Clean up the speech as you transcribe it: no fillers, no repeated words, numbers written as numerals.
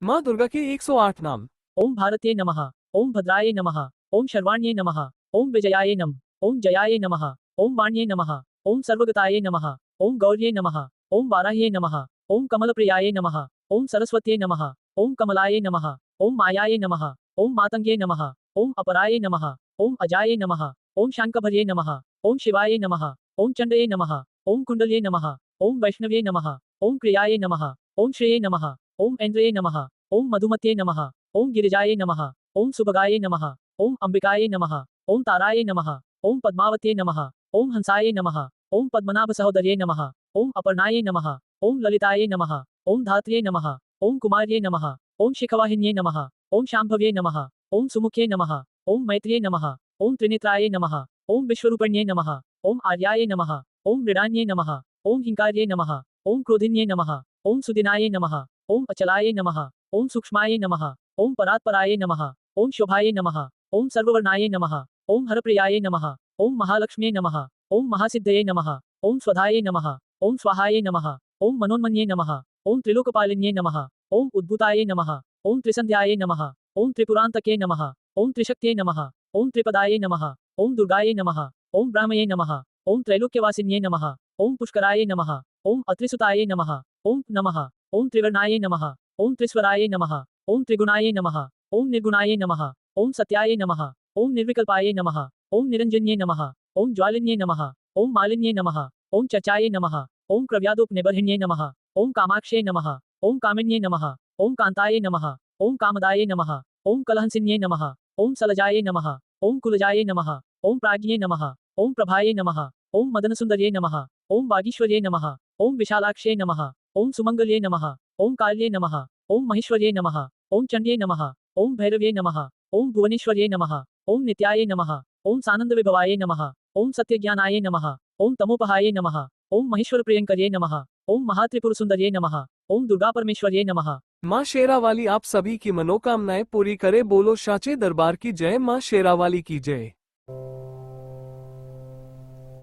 माँ दुर्गा के 108 नाम। ओम भारते नमः। ओम भद्राय नमः। ओम शर्वाण्ये नमः। ओम विजयाय नमः। ओम जयाय नमः। ओम वाण्ये नमः। ओम सर्वगताय नमः। ओम गौर्ये नमः। ओम वाराह्ये नमः। ओम कमलप्रियाय नमः। ओम सरस्वत्यै नमः। ओम कमलाय नमः। ओम मायाय नमः। ओम मातंगे नमः। ओम अपराय नमः। ओम अजाय नमः। ओम शांकभर्ये नमः। ओम शिवाय नमः। ओम चंडये नमः। ओम कुंडल्ये नमः। ओम वैष्णवे नमः। ओम क्रियाय नमः। ओम श्रेये नमः। ओम ऐन्द्रये नमः। ओम मधुमत्ये नमः। ओम गिरिजाय नमः। ओम सुभगाय नमः। ओम अंबिकाय नमः। ओम ताराय नमः। ओम पद्मावत्ये नमः। ओम हंसाय नमः। ओम पद्मनाभ सहोदर्ये नमः। ओम अपर्णाय नमः। ओम ललिताय नमः। ओम धात्र्ये नमः। ओम कुमार्ये नमः। ओम शिखवाहिन्ये नमः। ओम शांभव्ये नमः। ओम सुमुख्ये नमः। ओम मैत्र्ये नमः। ओम त्रिनेत्राय नमः। ओम विश्वरूपण्ये नमः। ओम आर्याय नमः। ओम मृडान्ये नमः। ओम हिंकार्ये नमः। ओम क्रोधिन्ये नमः। ओम सुदिनाय नमः। ओम अचलाय नमः। ओम सूक्ष्माय नमः। ओम परात्पराय नमः। ओम शोभाय नमः। ओम सर्ववर्णाय नमः। ओम हरप्रियाय नमः। ओम महालक्ष्म्ये नमः। ओम महासिद्धये नमः। ओम स्वधाय नमः। ओम स्वाहाय नमः। ओम मनोन्मन्ये नमः। ओम त्रिलोकपालिन्ये नमः। ओम उद्भूताय नमः। ओम त्रिसंध्याय नमः। ओम त्रिपुरांतके नमः। ओम त्रिशक्त्ये नमः। ओम त्रिपदाय नमः। ओम दुर्गाय नमः। ओम ब्राह्मये नमः। ओम त्रैलोक्यवासिन्ये नमः। ओम पुष्कराय नमः। ओम अत्रिसुताय नमः। ओम नमः। ओम त्रिवर्णाय नमः। ओम त्रिस्वराय नमः। ओम त्रिगुणाय नमः। ओम निर्गुणाय नमः। ओम सत्याय नमः। ओम निर्विकल्पाय नमः। ओम निरंजन्ये नमः। ओम ज्वालिन्ये नमः। ओम मालिन्ये नमः। ओम चर्चाय नमः। ओम क्रव्यादोपनिबर्हिण्ये नमः। ओम कामाक्षे नमः। ओम कामिन्ये नमः। ओम कांताय नमः। ओम कामदाय नमः। ओम कलहंसिन्ये नमः। ओम सलजाय नमः। ओम कुलजाय नमः। ओम प्राज्ञे नमः। ओम प्रभाये नमः। ओम मदनसुंदर्ये नमः। ओम वागीश्वर्ये नमः। ओम विशालाक्षे नमः। ओम सुमंगल्ये नमः। ओम काल्ये नमः। ओम महेश्वर्ये नमः। ओम चंड्ये नमः। ओम भैरव्ये नमः। ओम भुवनेश्वर्ये नमः। ओम नित्याय नमः। ओम सानंदविभवाय नमः। ओम सत्यज्ञानाय नमः। ओम तमोपहाय नमः। ओम महेश्वर प्रियंकर्ये नमः। ओम महात्रिपुरसुंदर्ये नमः। ओम दुर्गा परमेश्वर्ये नमः। माँ शेरावाली आप सभी की मनोकामनाएं पूरी करे। बोलो साचे दरबार की जय। माँ शेरावाली की जय।